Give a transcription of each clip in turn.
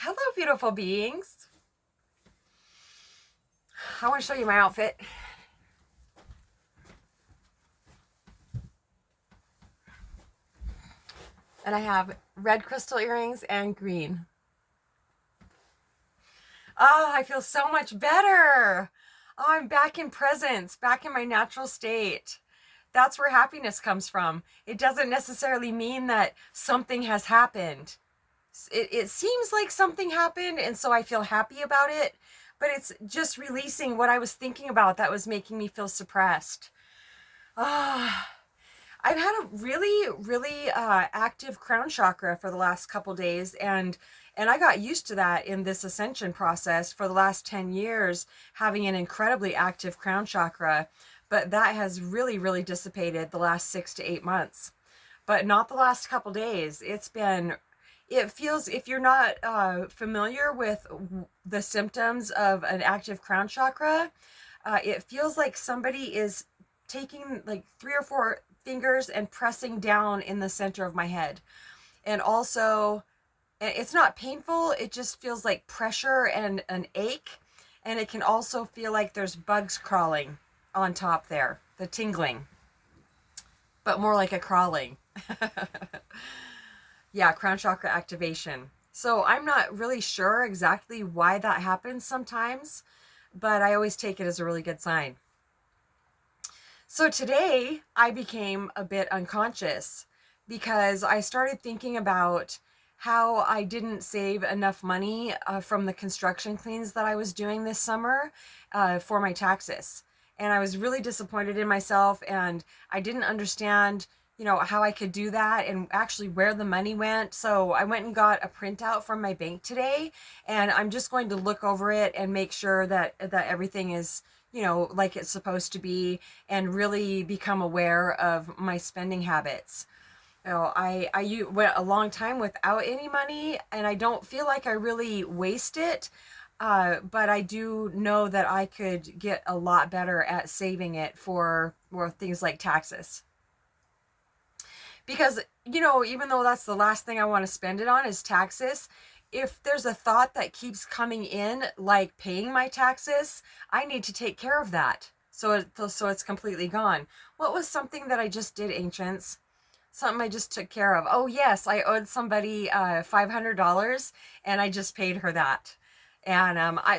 Hello, beautiful beings. I want to show you my outfit. And I have red crystal earrings and green. Oh, I feel so much better. Oh, I'm back in presence, back in my natural state. That's where happiness comes from. It doesn't necessarily mean that something has happened. It seems like something happened, and so I feel happy about it, but it's just releasing what I was thinking about that was making me feel suppressed. Ah. I've had a really active crown chakra for the last couple days, and I got used to that in this ascension process for the last 10 years, having an incredibly active crown chakra, but that has really dissipated the last 6 to 8 months, but not the last couple days. It feels, if you're not familiar with the symptoms of an active crown chakra, it feels like somebody is taking like 3 or 4 fingers and pressing down in the center of my head. And also, it's not painful, it just feels like pressure and an ache. And it can also feel like there's bugs crawling on top there, the tingling, but more like a crawling. Yeah, crown chakra activation. So I'm not really sure exactly why that happens sometimes, but I always take it as a really good sign. So today I became a bit unconscious because I started thinking about how I didn't save enough money from the construction cleans that I was doing this summer for my taxes. And I was really disappointed in myself, and I didn't understand, how I could do that and actually where the money went. So I went and got a printout from my bank today, and I'm just going to look over it and make sure that everything is, like it's supposed to be, and really become aware of my spending habits. I went a long time without any money, and I don't feel like I really waste it. But I do know that I could get a lot better at saving it for things like taxes. Because, even though that's the last thing I want to spend it on is taxes, if there's a thought that keeps coming in, like paying my taxes, I need to take care of that. So it's completely gone. What was something that I just did, Ancients? Something I just took care of. Oh, yes, I owed somebody $500, and I just paid her that. And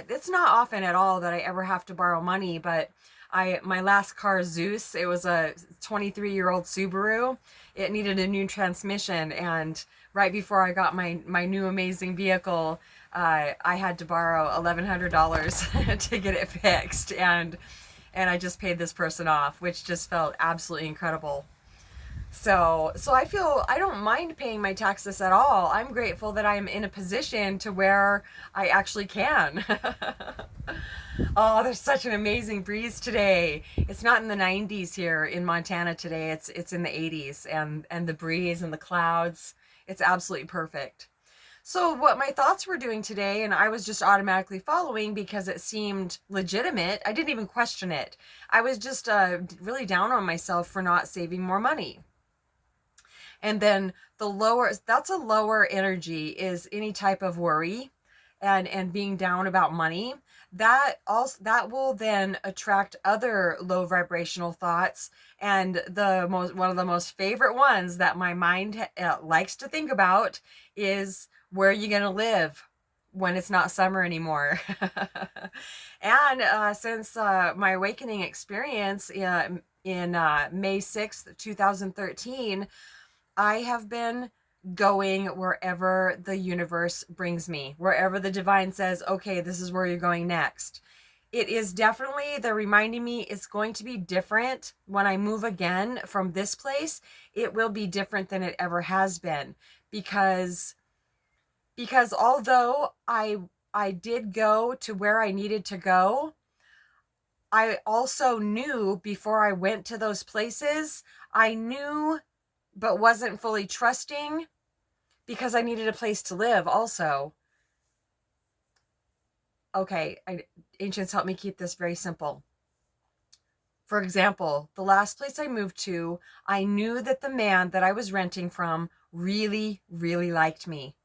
it's not often at all that I ever have to borrow money, but my last car, Zeus, it was a 23-year-old Subaru. It needed a new transmission, and right before I got my new amazing vehicle, I had to borrow $1,100 to get it fixed, and I just paid this person off, which just felt absolutely incredible. So I feel I don't mind paying my taxes at all. I'm grateful that I'm in a position to where I actually can. Oh, there's such an amazing breeze today. It's not in the 90s here in Montana today. It's in the 80s, and the breeze and the clouds. It's absolutely perfect. So what my thoughts were doing today, and I was just automatically following because it seemed legitimate. I didn't even question it. I was just really down on myself for not saving more money. And then that's a lower energy, is any type of worry and being down about money. That will then attract other low vibrational thoughts, and one of the most favorite ones that my mind likes to think about is, where are you going to live when it's not summer anymore? And since my awakening experience in May 6th, 2013, I have been going wherever the universe brings me, wherever the divine says, okay, this is where you're going next. It is definitely, they're reminding me it's going to be different when I move again from this place. It will be different than it ever has been, because although I did go to where I needed to go, I also knew before I went to those places, I knew but wasn't fully trusting, because I needed a place to live also. Okay, Ancients, help me keep this very simple. For example, the last place I moved to, I knew that the man that I was renting from really liked me.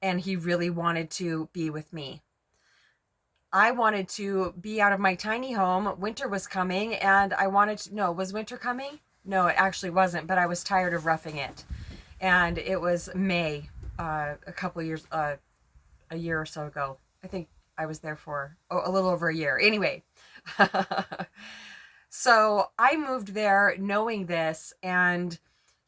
and he really wanted to be with me. I wanted to be out of my tiny home. Winter was coming, and I wanted to, no, was winter coming? No, it actually wasn't, but I was tired of roughing it. And it was May, a couple years, a year or so ago. I think I was there for a little over a year. Anyway, so I moved there knowing this, and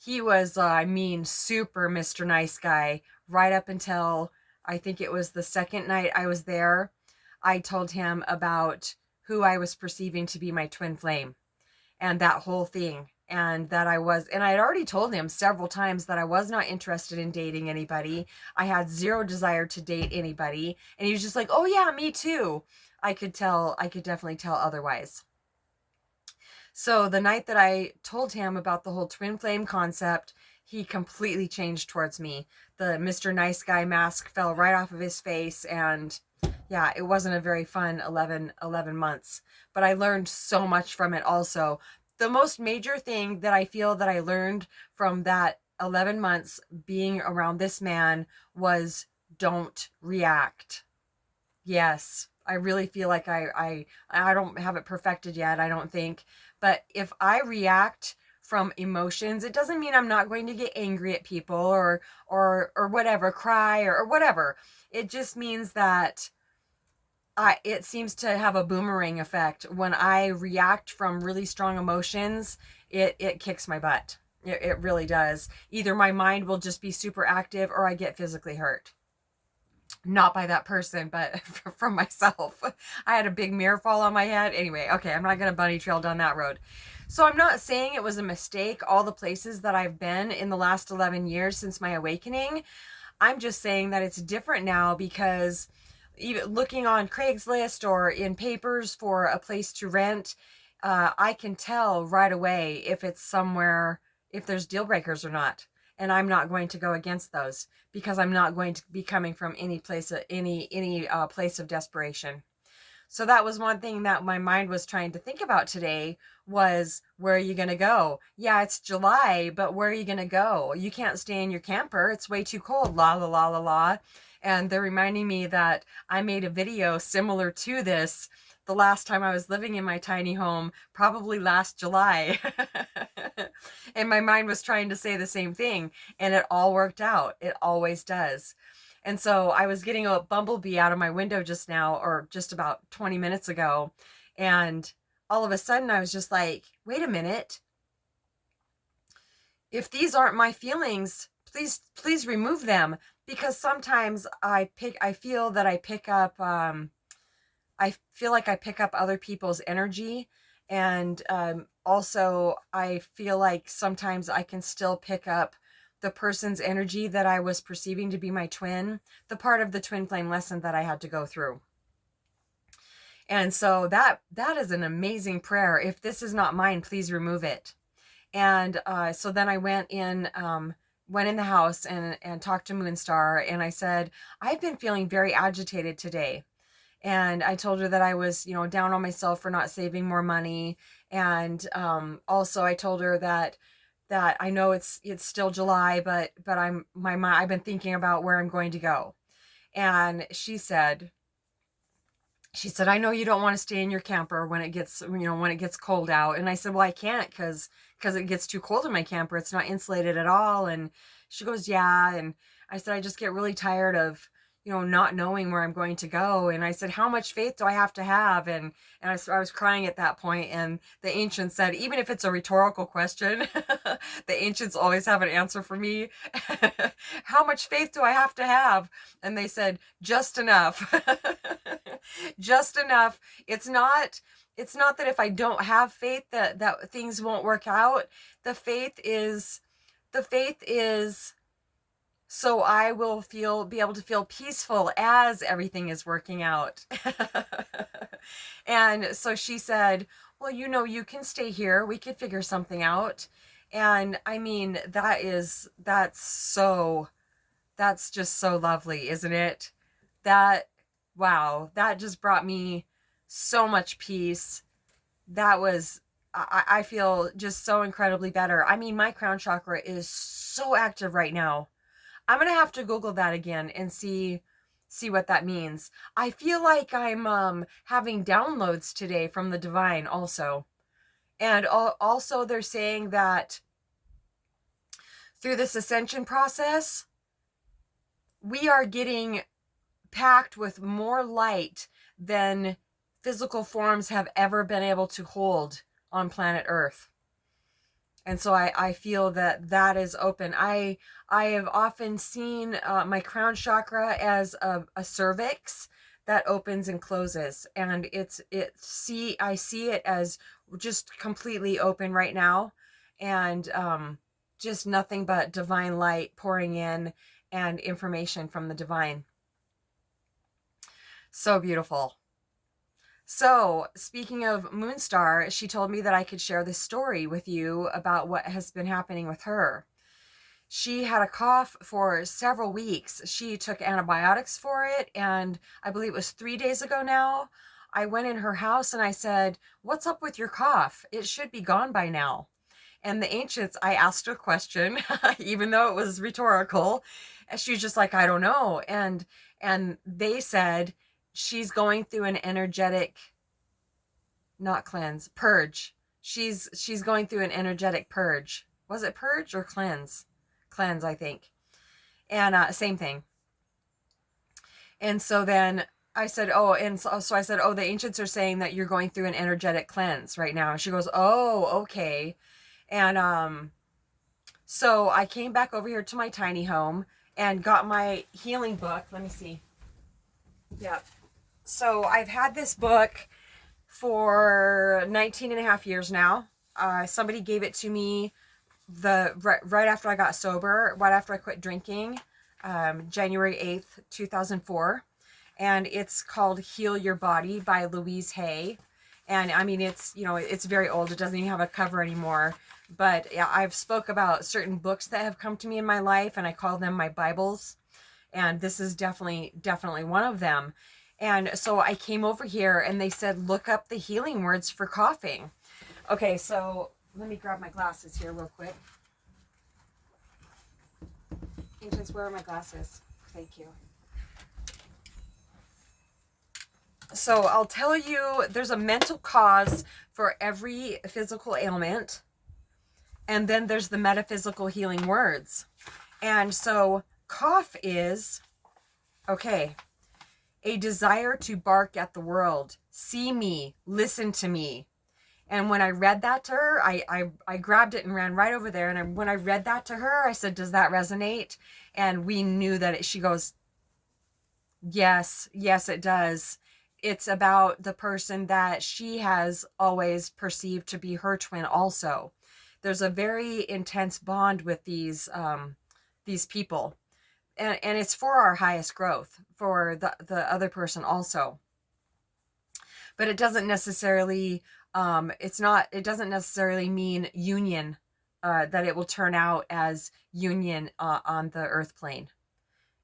he was, super Mr. Nice Guy right up until I think it was the second night I was there. I told him about who I was perceiving to be my twin flame and that whole thing. And that and I had already told him several times that I was not interested in dating anybody. I had zero desire to date anybody. And he was just like, oh yeah, me too. I could definitely tell otherwise. So the night that I told him about the whole twin flame concept, he completely changed towards me. The Mr. Nice Guy mask fell right off of his face, and yeah, it wasn't a very fun 11 months, but I learned so much from it also. The most major thing that I feel that I learned from that 11 months being around this man was don't react. Yes, I really feel like I don't have it perfected yet, I don't think. But if I react from emotions, it doesn't mean I'm not going to get angry at people or whatever, cry or whatever. It just means that it seems to have a boomerang effect. When I react from really strong emotions, it kicks my butt. It really does. Either my mind will just be super active or I get physically hurt. Not by that person, but from myself. I had a big mirror fall on my head. Anyway, okay, I'm not going to bunny trail down that road. So I'm not saying it was a mistake, all the places that I've been in the last 11 years since my awakening. I'm just saying that it's different now because even looking on Craigslist or in papers for a place to rent, I can tell right away if it's somewhere, if there's deal breakers or not. And I'm not going to go against those because I'm not going to be coming from any place of desperation. So that was one thing that my mind was trying to think about today was, where are you going to go? Yeah, it's July, but where are you going to go? You can't stay in your camper. It's way too cold. La, la, la, la, la. And they're reminding me that I made a video similar to this the last time I was living in my tiny home, probably last July. And my mind was trying to say the same thing, and it all worked out. It always does. And so I was getting a bumblebee out of my window just now, or just about 20 minutes ago. And all of a sudden I was just like, wait a minute. If these aren't my feelings, please remove them. Because sometimes I feel like I pick up other people's energy. And also I feel like sometimes I can still pick up the person's energy that I was perceiving to be my twin, the part of the twin flame lesson that I had to go through. And so that is an amazing prayer. If this is not mine, please remove it. And so then I went in the house and talked to Moonstar, and I said, I've been feeling very agitated today. And I told her that I was, down on myself for not saving more money. And also I told her that I know it's still July, but I've been thinking about where I'm going to go. And she said, I know you don't want to stay in your camper when it gets cold out. And I said, well, I can't because it gets too cold in my camper. It's not insulated at all. And she goes, yeah. And I said, I just get really tired of, not knowing where I'm going to go. And I said, how much faith do I have to have? And I was crying at that point. And the ancients said, even if it's a rhetorical question, the ancients always have an answer for me. How much faith do I have to have? And they said, just enough. Just enough. It's not that if I don't have faith that things won't work out. The faith is so I will be able to feel peaceful as everything is working out. And so she said, well, you can stay here. We could figure something out. And I mean, that's just so lovely, isn't it? Wow, that just brought me so much peace. I feel just so incredibly better. I mean, my crown chakra is so active right now. I'm gonna have to Google that again and see what that means. I feel like I'm having downloads today from the divine also. And also they're saying that through this ascension process, we are getting packed with more light than physical forms have ever been able to hold on planet Earth. And so I feel that that is open. I have often seen my crown chakra as a cervix that opens and closes, and I see it as just completely open right now, and just nothing but divine light pouring in and information from the divine. So beautiful. So, speaking of Moonstar, she told me that I could share this story with you about what has been happening with her. She had a cough for several weeks. She took antibiotics for it, and I believe it was 3 days ago now. I went in her house and I said, "What's up with your cough? It should be gone by now." And the ancients, I asked a question, even though it was rhetorical. And she was just like, "I don't know." And they said she's going through an energetic, not cleanse, purge. She's going through an energetic purge. Was it purge or cleanse? Cleanse, I think. And same thing. And so then I said, "Oh," and so I said, "Oh, the ancients are saying that you're going through an energetic cleanse right now." And she goes, "Oh, okay." And so I came back over here to my tiny home and got my healing book. Let me see. Yep. So I've had this book for 19 and a half years now. Somebody gave it to me right after I got sober, right after I quit drinking, January 8th, 2004. And it's called Heal Your Body by Louise L. And I mean, it's very old. It doesn't even have a cover anymore. But yeah, I've spoke about certain books that have come to me in my life, and I call them my Bibles. And this is definitely one of them. And so I came over here and they said, look up the healing words for coughing. Okay, so let me grab my glasses here real quick. Ancients, where are my glasses? Thank you. So I'll tell you, there's a mental cause for every physical ailment. And then there's the metaphysical healing words. And so cough is, okay, a desire to bark at the world, see me, listen to me. And when I read that to her, I grabbed it and ran right over there. And when I read that to her, I said, "Does that resonate?" And we knew that she goes, yes, it does. It's about the person that she has always perceived to be her twin also. There's a very intense bond with these people. And it's for our highest growth, for the other person also. But it doesn't necessarily, it doesn't necessarily mean union, that it will turn out as union on the earth plane.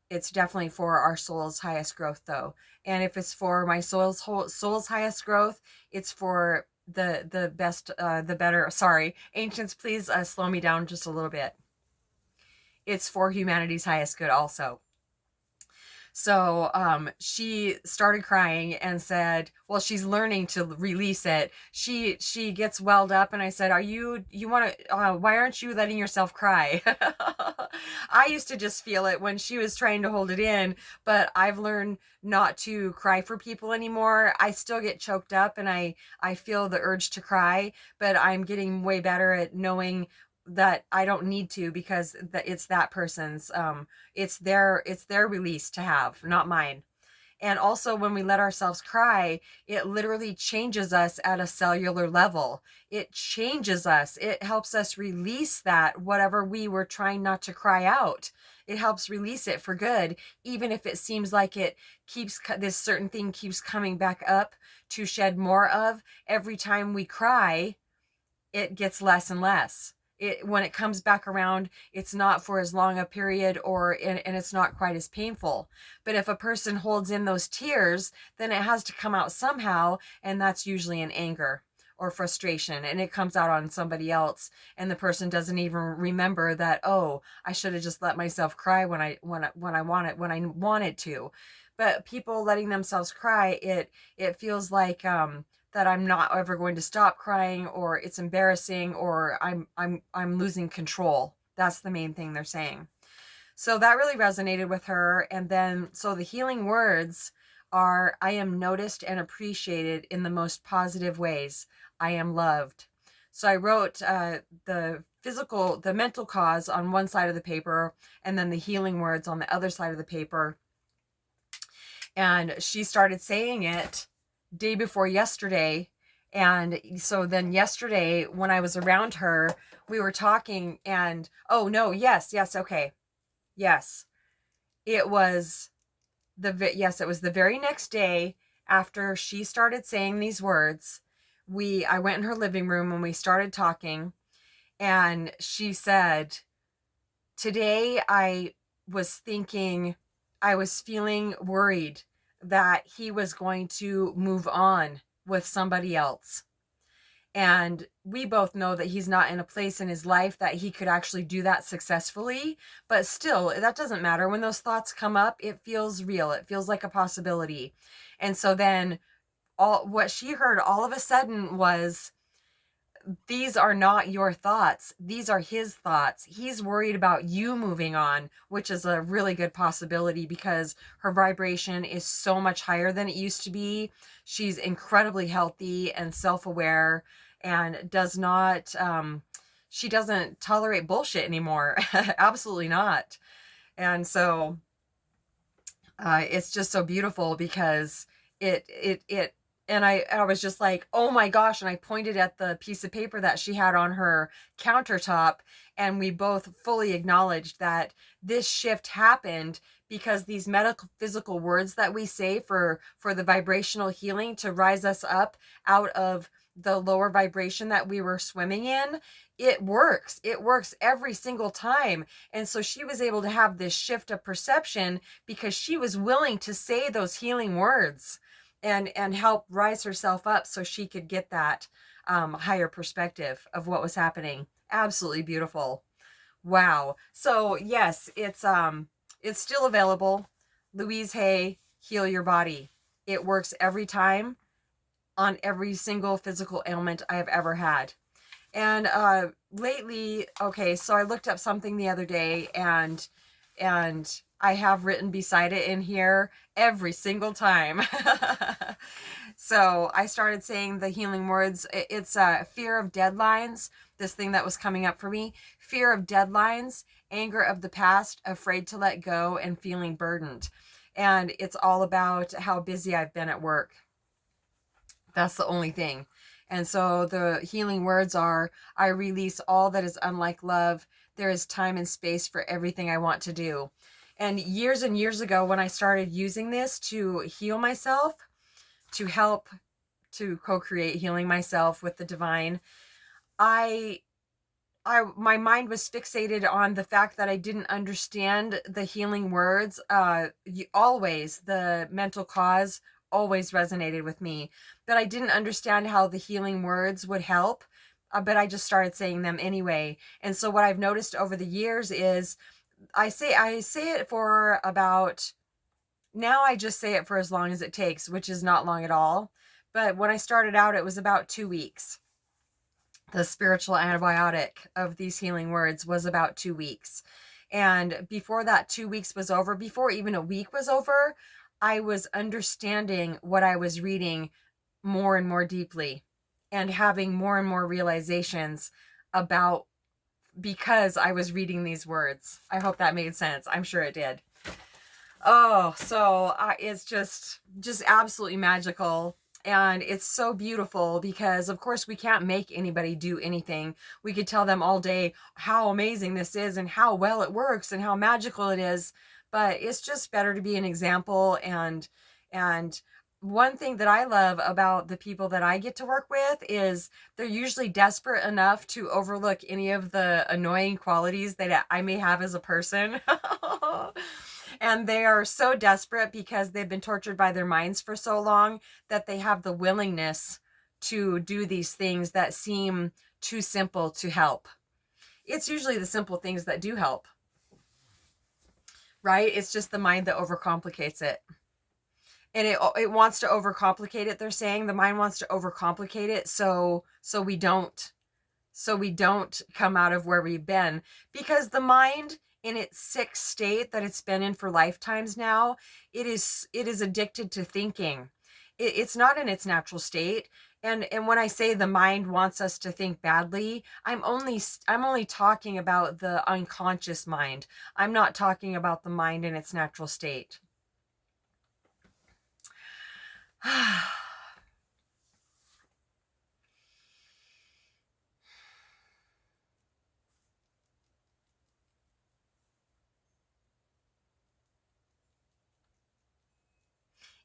It's definitely for our soul's highest growth though. And if it's for my soul's highest growth, it's for the best, the better. Sorry, ancients, please slow me down just a little bit. It's for humanity's highest good also. So she started crying and said, well, she's learning to release it. She gets welled up, and I said, you want to, why aren't you letting yourself cry? I used to just feel it when she was trying to hold it in, but I've learned not to cry for people anymore. I still get choked up and I feel the urge to cry, but I'm getting way better at knowing that I don't need to, because it's that person's, it's their release to have, not mine. And also when we let ourselves cry, it literally changes us at a cellular level. It changes us. It helps us release that, whatever we were trying not to cry out. It helps release it for good, even if it seems like it keeps, this certain thing keeps coming back up to shed more of. Every time we cry, it gets less and less. When it comes back around, it's not for as long a period, and it's not quite as painful. But if a person holds in those tears, then it has to come out somehow, and that's usually in anger or frustration, and it comes out on somebody else, and the person doesn't even remember that, oh, I should have just let myself cry when I wanted to. But people letting themselves cry, it feels like that I'm not ever going to stop crying, or it's embarrassing, or I'm losing control. That's the main thing they're saying. So that really resonated with her. And then, so the healing words are, I am noticed and appreciated in the most positive ways. I am loved. So I wrote the mental cause on one side of the paper, and then the healing words on the other side of the paper. And she started saying it day before yesterday. And so then yesterday, when I was around her, we were talking, and oh no, yes, okay. Yes, it was it was the very next day after she started saying these words. I went in her living room and we started talking, and she said, today I was feeling worried that he was going to move on with somebody else. And we both know that he's not in a place in his life that he could actually do that successfully. But still, that doesn't matter. When those thoughts come up, it feels real. It feels like a possibility. And so then what she heard all of a sudden was, these are not your thoughts. These are his thoughts. He's worried about you moving on, which is a really good possibility because her vibration is so much higher than it used to be. She's incredibly healthy and self-aware, and she doesn't tolerate bullshit anymore. Absolutely not. And so it's just so beautiful because it and I was just like, oh my gosh. And I pointed at the piece of paper that she had on her countertop, and we both fully acknowledged that this shift happened because these medical physical words that we say for the vibrational healing to rise us up out of the lower vibration that we were swimming in, it works every single time. And so she was able to have this shift of perception because she was willing to say those healing words and help rise herself up so she could get that higher perspective of what was happening. Absolutely beautiful. Wow. So yes, it's still available. Louise Hay, Heal Your Body. It works every time on every single physical ailment I have ever had. And lately, okay, so I looked up something the other day, and I have written beside it in here every single time. So I started saying the healing words. It's fear of deadlines, this thing that was coming up for me. Fear of deadlines, anger of the past, afraid to let go, and feeling burdened. And it's all about how busy I've been at work. That's the only thing. And so the healing words are, I release all that is unlike love. There is time and space for everything I want to do. And years ago, when I started using this to heal myself, to help to co-create healing myself with the divine, my mind was fixated on the fact that I didn't understand the healing words. Always the mental cause always resonated with me, but I didn't understand how the healing words would help. But I just started saying them anyway. And so what I've noticed over the years is I say it for about, now I just say it for as long as it takes, which is not long at all. But when I started out, it was about 2 weeks. The spiritual antibiotic of these healing words was about 2 weeks. And before that 2 weeks was over, before even a week was over, I was understanding what I was reading more and more deeply, and having more and more realizations about, because I was reading these words. I hope that made sense. I'm sure it did. Oh, so it's just absolutely magical. And it's so beautiful because, of course, we can't make anybody do anything. We could tell them all day how amazing this is and how well it works and how magical it is. But it's just better to be an example. And one thing that I love about the people that I get to work with is they're usually desperate enough to overlook any of the annoying qualities that I may have as a person. And they are so desperate because they've been tortured by their minds for so long that they have the willingness to do these things that seem too simple to help. It's usually the simple things that do help, right? It's just the mind that overcomplicates it. And it wants to overcomplicate it. They're saying the mind wants to overcomplicate it so we don't come out of where we've been, because the mind in its sick state that it's been in for lifetimes now, it is addicted to thinking. It's not in its natural state. And when I say the mind wants us to think badly, I'm only talking about the unconscious mind. I'm not talking about the mind in its natural state.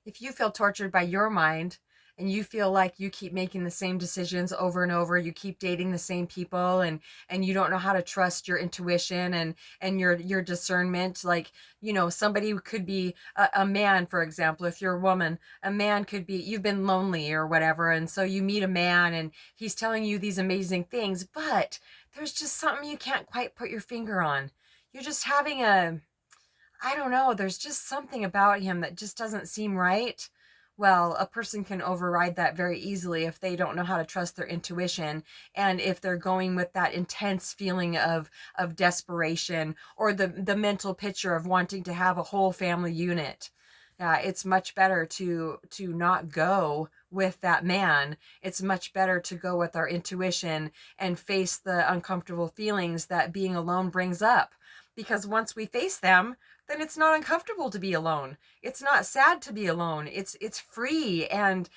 If you feel tortured by your mind and you feel like you keep making the same decisions over and over, you keep dating the same people, and you don't know how to trust your intuition and your discernment, like, somebody could be a man, for example. If you're a woman, a man could be, you've been lonely or whatever, and so you meet a man and he's telling you these amazing things, but there's just something you can't quite put your finger on. You're just having I don't know, there's just something about him that just doesn't seem right. Well, a person can override that very easily if they don't know how to trust their intuition, and if they're going with that intense feeling of desperation, or the mental picture of wanting to have a whole family unit. It's much better to not go with that man. It's much better to go with our intuition and face the uncomfortable feelings that being alone brings up. Because once we face them, then it's not uncomfortable to be alone. It's not sad to be alone. It's free. And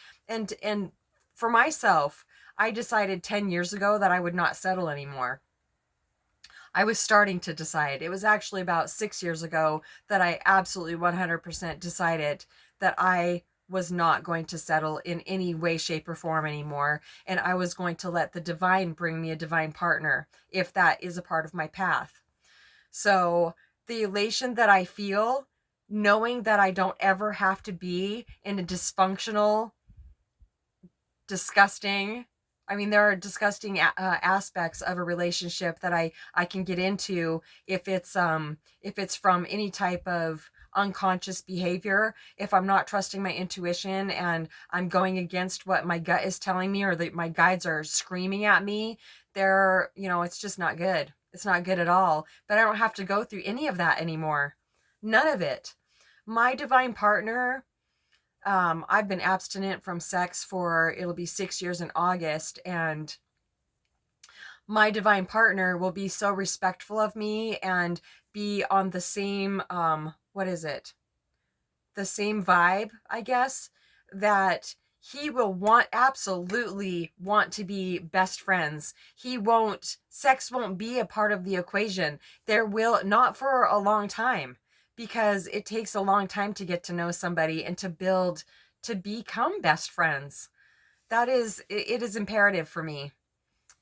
for myself, I decided 10 years ago that I would not settle anymore. I was starting to decide. It was actually about 6 years ago that I absolutely 100% decided that I was not going to settle in any way, shape, or form anymore. And I was going to let the divine bring me a divine partner, if that is a part of my path. So the elation that I feel, knowing that I don't ever have to be in a dysfunctional, disgusting, there are disgusting aspects of a relationship that I can get into if it's from any type of unconscious behavior. If I'm not trusting my intuition and I'm going against what my gut is telling me, or that my guides are screaming at me, it's just not good. It's not good at all. But I don't have to go through any of that anymore. None of it. My divine partner, I've been abstinent from sex for, it'll be 6 years in August, and my divine partner will be so respectful of me and be on the same, the same vibe, I guess, that he will absolutely want to be best friends. Sex won't be a part of the equation. There will not, for a long time, because it takes a long time to get to know somebody and to become best friends. It is imperative for me.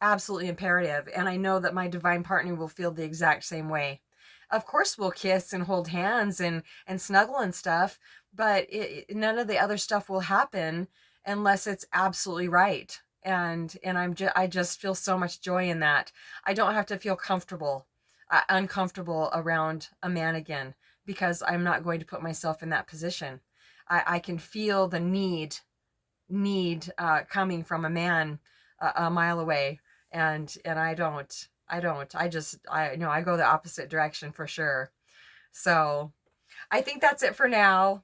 Absolutely imperative. And I know that my divine partner will feel the exact same way. Of course, we'll kiss and hold hands and snuggle and stuff, but none of the other stuff will happen unless it's absolutely right. And I just feel so much joy in that. I don't have to feel uncomfortable around a man again, because I'm not going to put myself in that position. I can feel the need coming from a man a mile away, and I don't. I go the opposite direction for sure. So I think that's it for now.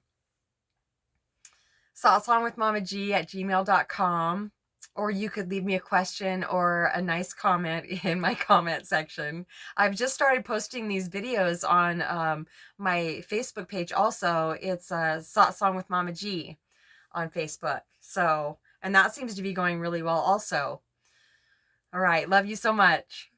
saltsongwithmamag@gmail.com, or you could leave me a question or a nice comment in my comment section. I've just started posting these videos on my Facebook page also. It's Song with Mama G on Facebook. So, and that seems to be going really well also. All right. Love you so much.